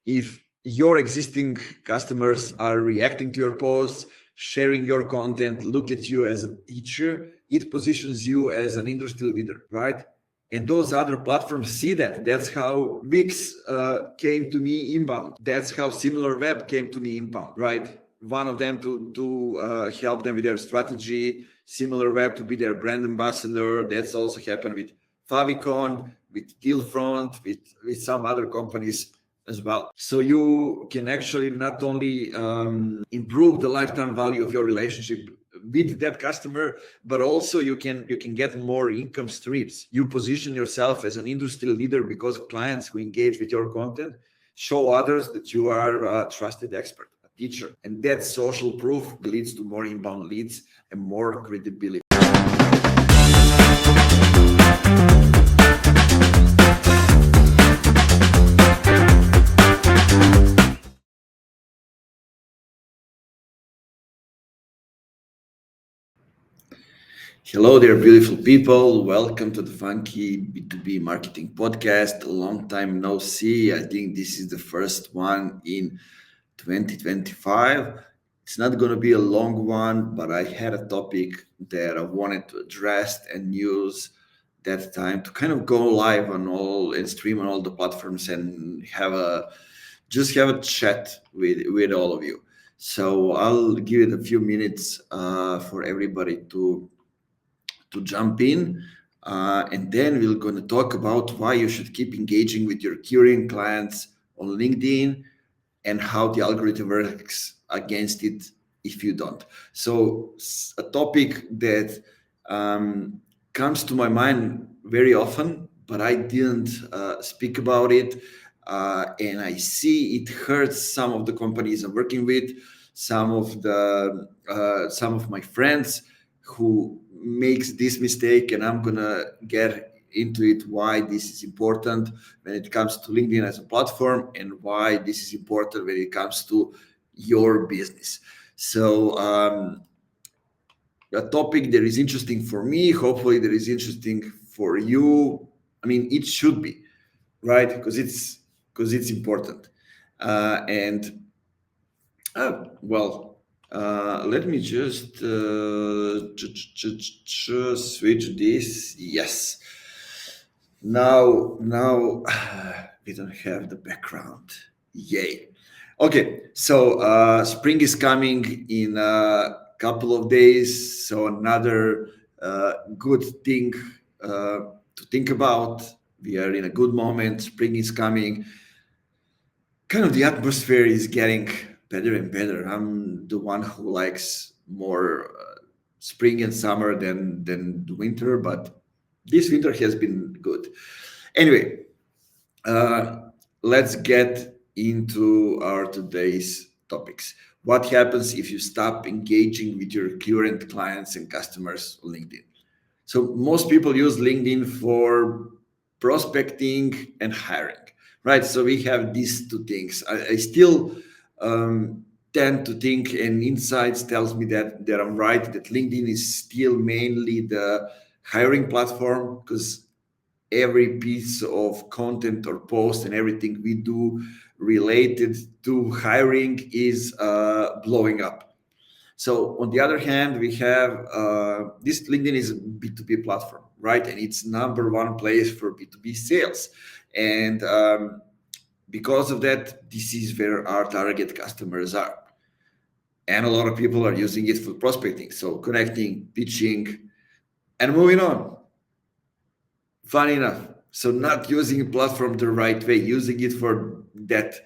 If your existing customers are reacting to your posts, sharing your content, look at you as a teacher, it positions you as an industry leader, right? And those other platforms see that. That's how Wix came to me inbound. That's how Similar Web came to me inbound, right? One of them to help them with their strategy, Similar Web to be their brand ambassador. That's also happened with Favicon, with Dealfront, with some other companies as well. So you can actually not only improve the lifetime value of your relationship with that customer, but also you can get more income streams. You position yourself as an industry leader because clients who engage with your content show others that you are a trusted expert, a teacher, and that social proof leads to more inbound leads and more credibility. Hello there, beautiful people. Welcome to the Funky B2B Marketing Podcast. A long time no see. I think this is the first one in 2025. It's not going to be a long one, but I had a topic that I wanted to address and use that time to kind of go live on all and stream on all the platforms and have a chat with all of you. So I'll give it a few minutes for everybody to jump in. And then we're going to talk about why you should keep engaging with your current clients on LinkedIn and how the algorithm works against it if you don't. So, a topic that comes to my mind very often, but I didn't speak about it. And I see it hurts some of the companies I'm working with, some of my friends who makes this mistake, and I'm gonna get into it why this is important when it comes to LinkedIn as a platform and why this is important when it comes to your business. So a topic that is interesting for me, hopefully that is interesting for you. I mean, it should be, right? Because it's important. And well, let me just switch this. Yes. Now we don't have the background. Yay. Okay, so spring is coming in a couple of days. So another good thing to think about. We are in a good moment. Spring is coming. Kind of the atmosphere is getting better and better. I'm the one who likes more spring and summer than the winter, but this winter has been good. Anyway, uh, let's get into our today's topics. What happens if you stop engaging with your current clients and customers on LinkedIn? So most people use LinkedIn for prospecting and hiring, right? So we have these two things. I still tend to think, and insights tells me that I'm right, that LinkedIn is still mainly the hiring platform because every piece of content or post and everything we do related to hiring is blowing up. So on the other hand, we have this LinkedIn is a B2B platform, right? And it's number one place for B2B sales. And because of that, this is where our target customers are. And a lot of people are using it for prospecting. So connecting, pitching, and moving on. Funny enough. So not using a platform the right way, using it for that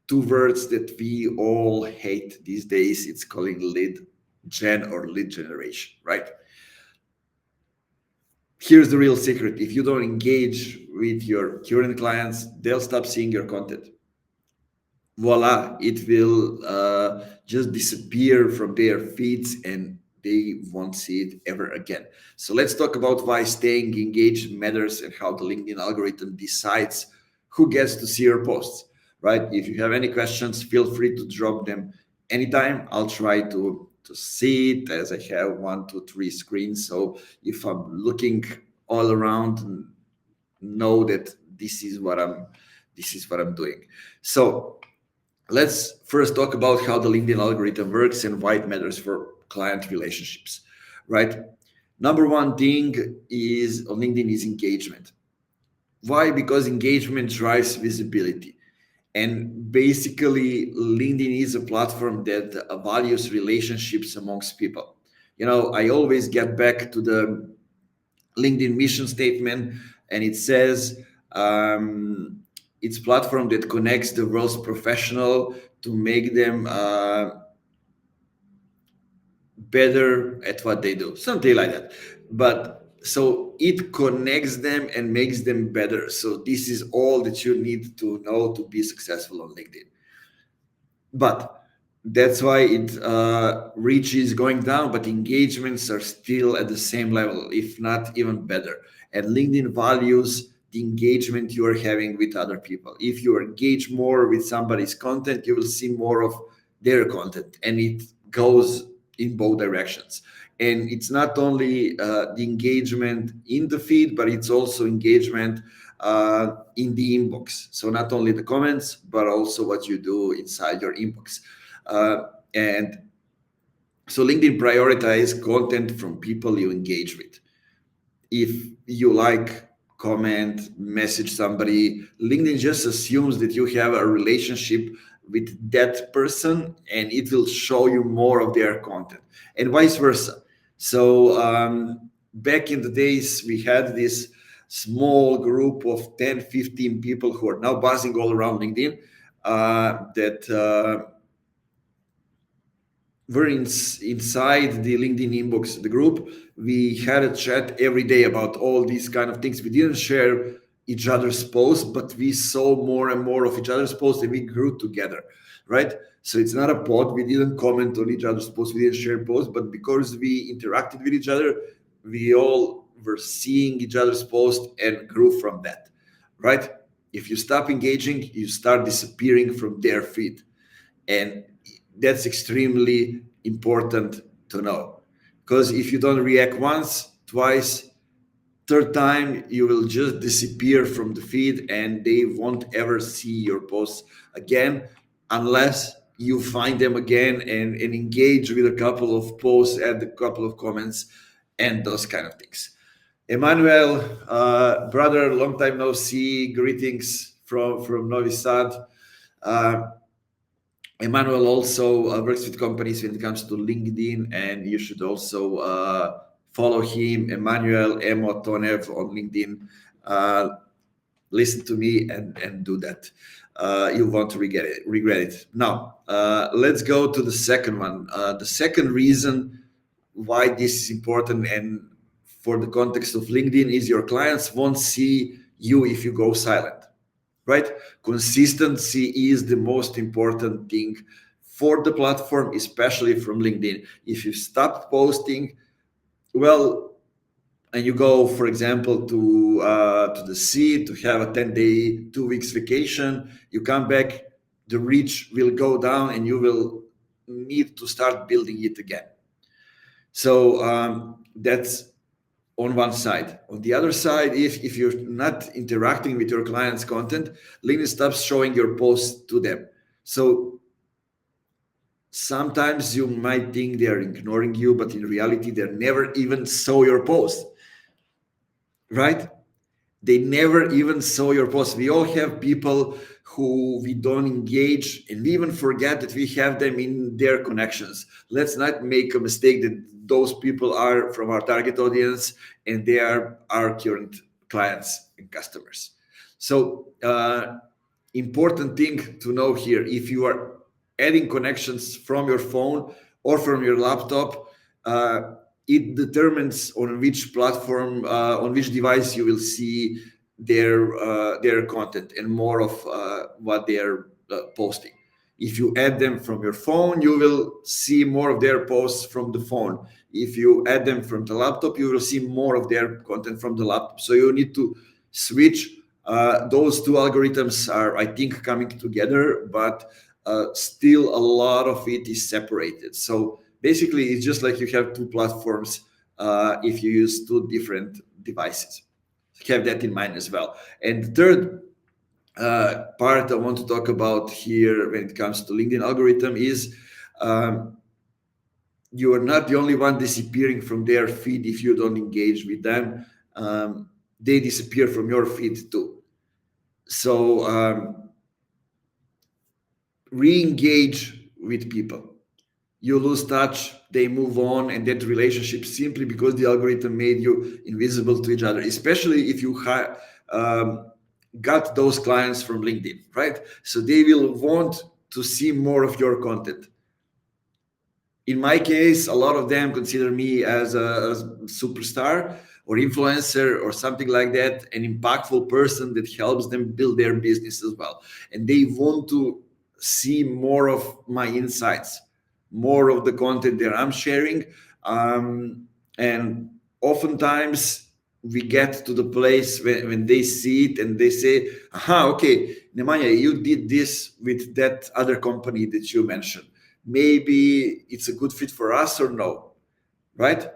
two words that we all hate these days. It's calling lead gen or lead generation, right? Here's the real secret. If you don't engage with your current clients, they'll stop seeing your content. Voila, it will just disappear from their feeds and they won't see it ever again. So let's talk about why staying engaged matters and how the LinkedIn algorithm decides who gets to see your posts, right? If you have any questions, feel free to drop them anytime. I'll try to see it as I have 1, 2, 3 screens. So if I'm looking all around, know that this is what I'm this is what I'm doing. So let's first talk about how the LinkedIn algorithm works and why it matters for client relationships, right? Number one thing is on LinkedIn is engagement. Why? Because engagement drives visibility. And basically, LinkedIn is a platform that values relationships amongst people. I always get back to the LinkedIn mission statement, and it says it's platform that connects the world's professional to make them better at what they do, something like that. But so it connects them and makes them better. So this is all that you need to know to be successful on LinkedIn. But that's why it reach is going down, but engagements are still at the same level, if not even better. And LinkedIn values the engagement you are having with other people. If you engage more with somebody's content, you will see more of their content, and it goes in both directions. And it's not only the engagement in the feed, but it's also engagement in the inbox. So not only the comments, but also what you do inside your inbox. And so LinkedIn prioritize content from people you engage with. If you like, comment, message somebody, LinkedIn just assumes that you have a relationship with that person, and it will show you more of their content, and vice versa. So back in the days, we had this small group of 10, 15 people who are now buzzing all around LinkedIn that were inside the LinkedIn inbox, the group. We had a chat every day about all these kind of things. We didn't share each other's posts, but we saw more and more of each other's posts, and we grew together, right? So it's not a pod. We didn't comment on each other's posts. We didn't share posts, but because we interacted with each other, we all were seeing each other's posts and grew from that, right? If you stop engaging, you start disappearing from their feed. And that's extremely important to know, because if you don't react once, twice, third time, you will just disappear from the feed, and they won't ever see your posts again unless you find them again and engage with a couple of posts, add a couple of comments, and those kind of things. Emmanuel, brother, long time no see, greetings from Novi Sad. Emmanuel also works with companies when it comes to LinkedIn, and you should also follow him, Emmanuel Emotonev, on LinkedIn. Listen to me and do that. You won't regret it. Now, let's go to the second one. The second reason why this is important, and for the context of LinkedIn, is your clients won't see you if you go silent, right? Consistency is the most important thing for the platform, especially from LinkedIn. If you stop posting, well, and you go, for example, to the sea to have a 10-day, 2 weeks vacation, you come back, the reach will go down, and you will need to start building it again. So that's on one side. On the other side, if you're not interacting with your client's content, LinkedIn stops showing your posts to them. So sometimes you might think they're ignoring you, but in reality, they never even saw your post, right? They never even saw your post. We all have people who we don't engage, and we even forget that we have them in their connections. Let's not make a mistake that those people are from our target audience and they are our current clients and customers. So important thing to know here, if you are adding connections from your phone or from your laptop, it determines on which platform, on which device you will see their content and more of what they are posting. If you add them from your phone, you will see more of their posts from the phone. If you add them from the laptop, you will see more of their content from the laptop. So you need to switch. Those two algorithms are, I think, coming together, but still a lot of it is separated. So basically, it's just like you have two platforms if you use two different devices. Have that in mind as well. And third, part I want to talk about here when it comes to LinkedIn algorithm is um, you are not the only one disappearing from their feed if you don't engage with them. They disappear from your feed too. So re-engage with people. You lose touch, they move on, and that relationship simply because the algorithm made you invisible to each other, especially if you um, got those clients from LinkedIn, right? So they will want to see more of your content. In my case, a lot of them consider me as a superstar or influencer or something like that, an impactful person that helps them build their business as well. And they want to see more of my insights, more of the content that I'm sharing. And oftentimes we get to the place when they see it and they say, aha, okay, Nemanja, you did this with that other company that you mentioned, maybe it's a good fit for us or no, right?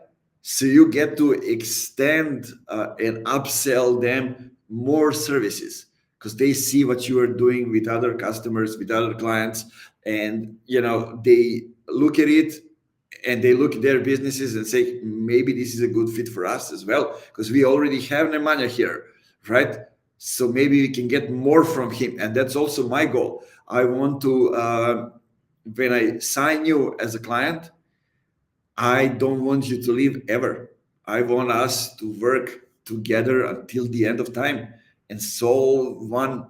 So you get to extend and upsell them more services because they see what you are doing with other customers, with other clients, and they look at it and they look at their businesses and say maybe this is a good fit for us as well because we already have Nemanja here, right? So maybe we can get more from him, and that's also my goal. I want to when I sign you as a client, I don't want you to leave ever. I want us to work together until the end of time and solve one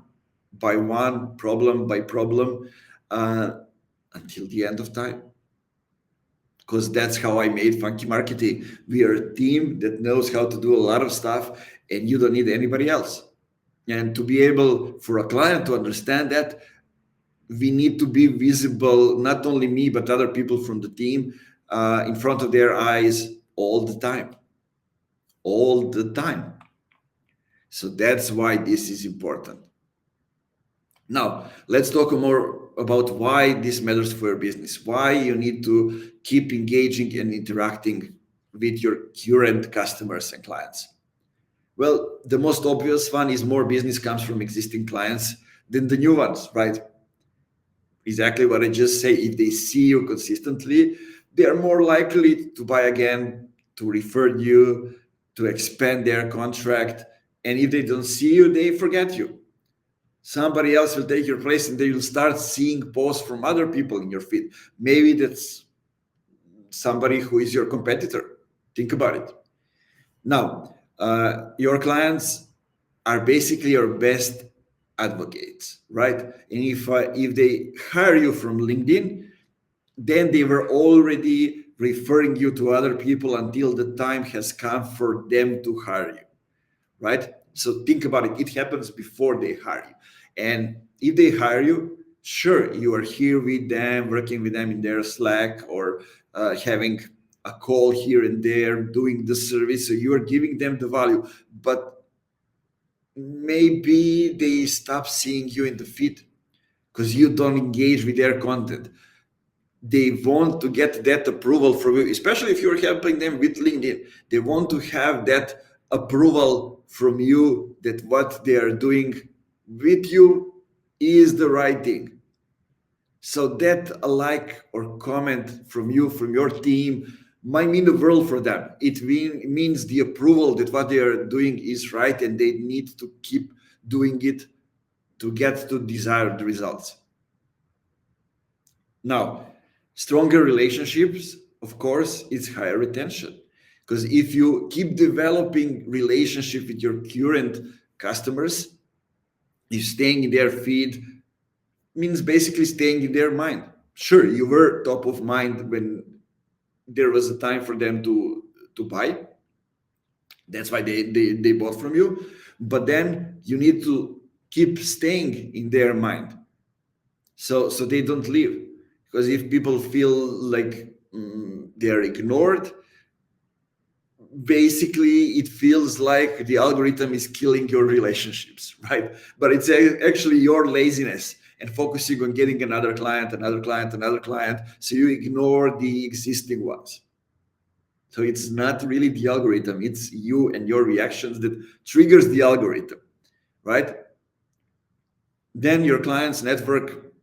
by one, problem by problem, uh, until the end of time. Because that's how I made Funky Marketing. We are a team that knows how to do a lot of stuff, and you don't need anybody else. And to be able for a client to understand that, we need to be visible, not only me but other people from the team, in front of their eyes all the time, all the time. So that's why this is important. Now let's talk more about why this matters for your business, why you need to keep engaging and interacting with your current customers and clients. Well, the most obvious one is more business comes from existing clients than the new ones, right? Exactly what I just say. If they see you consistently, they are more likely to buy again, to refer you, to expand their contract. And if they don't see you, they forget you. Somebody else will take your place and they will start seeing posts from other people in your feed. Maybe that's somebody who is your competitor. Think about it. Now, your clients are basically your best advocates, right? And if they hire you from LinkedIn, then they were already referring you to other people until the time has come for them to hire you, right? So think about it. It happens before they hire you. And if they hire you, sure, you are here with them, working with them in their Slack or having a call here and there, doing the service. So you are giving them the value. But maybe they stop seeing you in the feed because you don't engage with their content. They want to get that approval from you, especially if you're helping them with LinkedIn. They want to have that approval from you that what they are doing with you is the right thing. So that a like or comment from you, from your team, might mean the world for them. It means the approval that what they are doing is right and they need to keep doing it to get to desired results. Now, stronger relationships, of course, is higher retention. Because if you keep developing relationship with your current customers, if staying in their feed means basically staying in their mind. Sure, you were top of mind when there was a time for them to buy. That's why they bought from you. But then you need to keep staying in their mind so they don't leave, because if people feel like they're ignored, basically it feels like the algorithm is killing your relationships, right? But it's actually your laziness and focusing on getting another client, another client, another client, so you ignore the existing ones. So it's not really the algorithm, it's you and your reactions that triggers the algorithm, right? then your clients network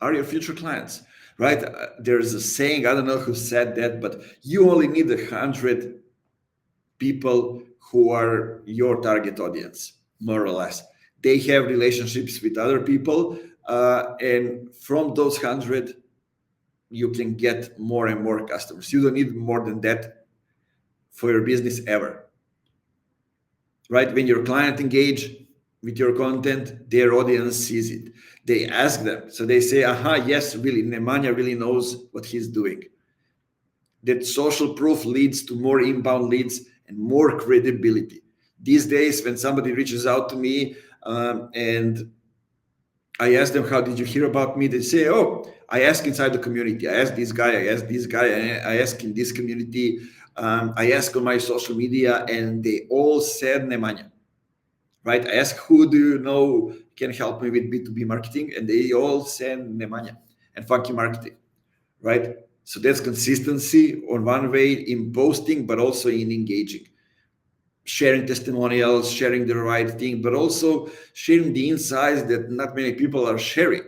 are your future clients, right? There's a saying, I don't know who said that, but you only need 100 people who are your target audience, more or less. They have relationships with other people, and from those 100, you can get more and more customers. You don't need more than that for your business ever, right? When your client engage with your content, their audience sees it. They ask them, so they say, "Aha, yes, really, Nemanja really knows what he's doing." That social proof leads to more inbound leads and more credibility. These days, when somebody reaches out to me and I ask them, "How did you hear about me?" They say, "Oh, I ask inside the community. I ask this guy, I ask this guy, I ask in this community, I ask on my social media," and they all said Nemanja, right? I ask, "Who do you know can help me with B2B marketing?" And they all said Nemanja and Funky Marketing, right? So that's consistency on one way in posting, but also in engaging, sharing testimonials, sharing the right thing, but also sharing the insights that not many people are sharing.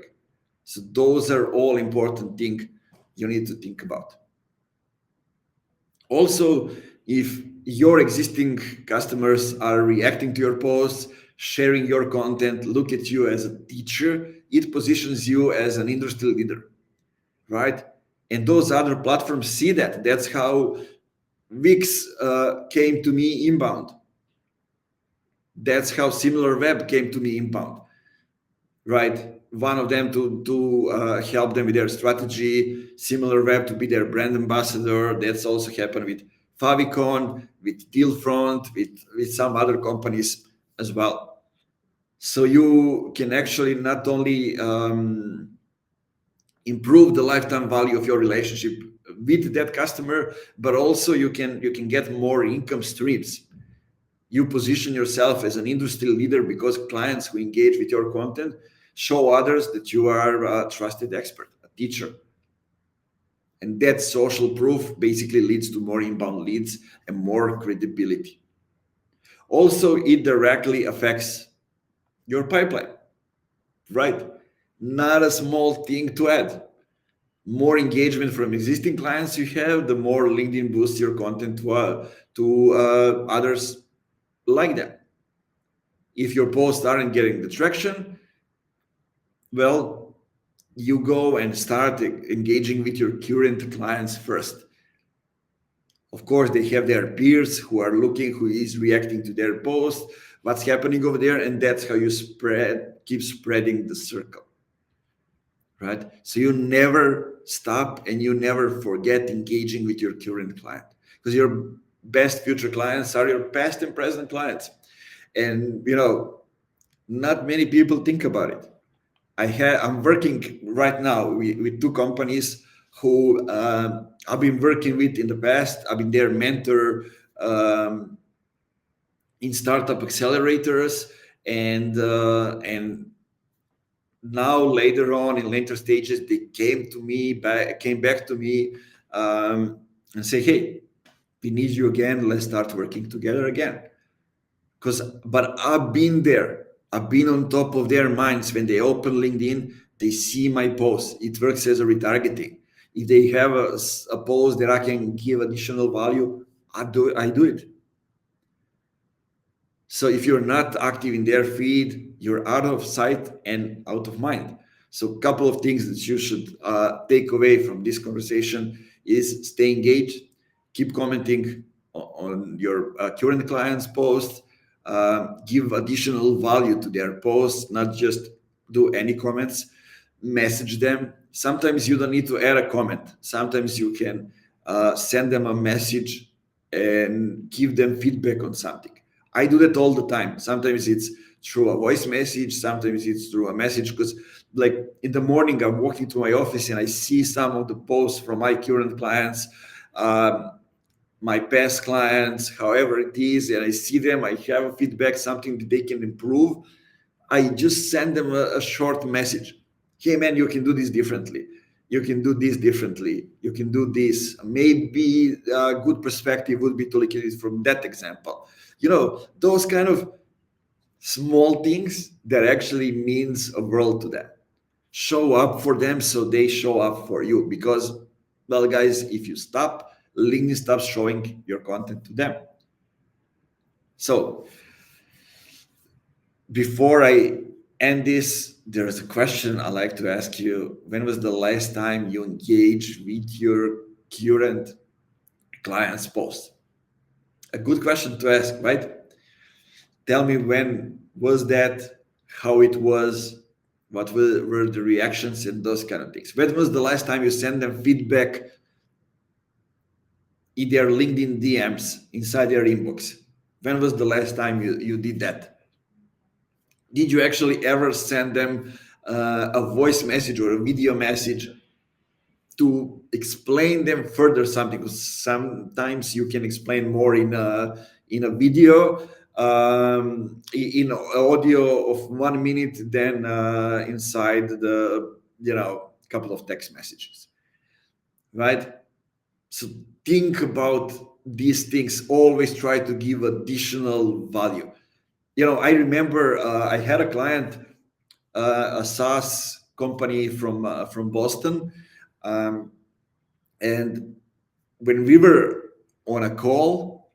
So those are all important things you need to think about. Also, if your existing customers are reacting to your posts, sharing your content, look at you as a teacher, it positions you as an industry leader, right? And those other platforms see that. That's how Wix came to me inbound. That's how Similar Web came to me inbound, right? One of them to help them with their strategy, Similar Web to be their brand ambassador. That's also happened with Favicon, with Dealfront, with some other companies as well. So you can actually not only improve the lifetime value of your relationship with that customer, but also you can get more income streams. You position yourself as an industry leader because clients who engage with your content show others that you are a trusted expert, a teacher. And that social proof basically leads to more inbound leads and more credibility. Also, it directly affects your pipeline, right? Not a small thing to add. More engagement from existing clients you have, the more LinkedIn boosts your content to others like that. If your posts aren't getting the traction, well, you go and start engaging with your current clients first. Of course, they have their peers who are looking, who is reacting to their post, what's happening over there, and that's how you keep spreading the circle, right? So you never stop and you never forget engaging with your current client, because your best future clients are your past and present clients. And not many people think about it. I'm working right now with two companies who I've been working with in the past. I've been their mentor in startup accelerators, and now later on in later stages they came back to me and say, "Hey, we need you again. Let's start working together again." But I've been there. I've been on top of their minds. When they open LinkedIn, they see my post. It works as a retargeting. If they have a post that I can give additional value, I do it. So if you're not active in their feed, you're out of sight and out of mind. So a couple of things that you should take away from this conversation is stay engaged, keep commenting on your current clients' posts, give additional value to their posts, not just do any comments, message them. Sometimes you don't need to add a comment. Sometimes you can send them a message and give them feedback on something. I do that all the time. Sometimes it's through a voice message, sometimes it's through a message, because like in the morning I'm walking to my office and I see some of the posts from my current clients, my past clients, however it is, and I see them, I have a feedback, something that they can improve. I just send them a short message. Hey man, you can do this differently. You can do this differently. You can do this. Maybe a good perspective would be to look at it from that example. Those kind of Small things that actually means a world to them. Show up for them so they show up for you. Because, well, guys, if you stop, LinkedIn stops showing your content to them. So before I end this, there's a question I like to ask you. When was the last time you engaged with your current clients' post? A good question to ask, right? Tell me, when was that, how it was, what were the reactions and those kind of things. When was the last time you sent them feedback in their LinkedIn DMs inside their inbox? When was the last time you did that? Did you actually ever send them a voice message or a video message to explain them further something? Because sometimes you can explain more in a video, in audio of 1 minute, than inside the couple of text messages, right? So think about these things. Always try to give additional value. I remember I had a client, a SaaS company from Boston, um, and when we were on a call,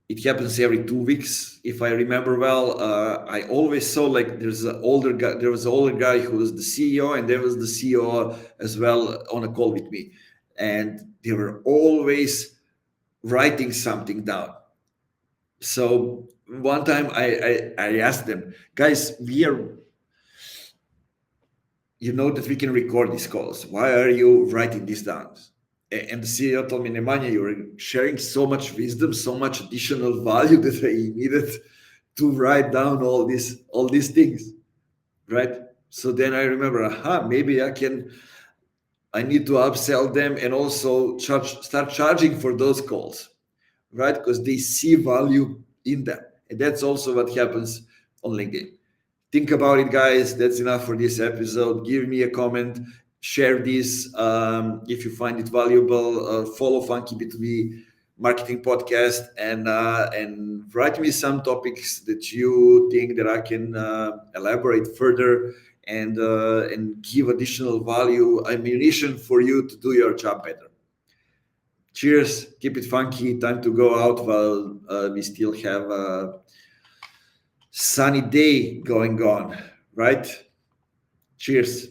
it happens every 2 weeks, if I remember well. I always saw, like, there's an older guy. There was an older guy who was the CEO, and there was the CEO as well on a call with me, and they were always writing something down. So one time I asked them, guys, you know that we can record these calls. Why are you writing this down? And the CEO told me, Nemanja, you were sharing so much wisdom, so much additional value that I needed to write down all these things, right? So then I remember, maybe I need to upsell them and also start charging for those calls, right? Because they see value in them. And that's also what happens on LinkedIn. Think about it, guys. That's enough for this episode. Give me a comment, share this if you find it valuable. Follow Funky B2B Marketing Podcast, and write me some topics that you think that I can elaborate further, and give additional value, ammunition for you to do your job better. Cheers. Keep it funky. Time to go out while we still have a sunny day going on, right? Cheers.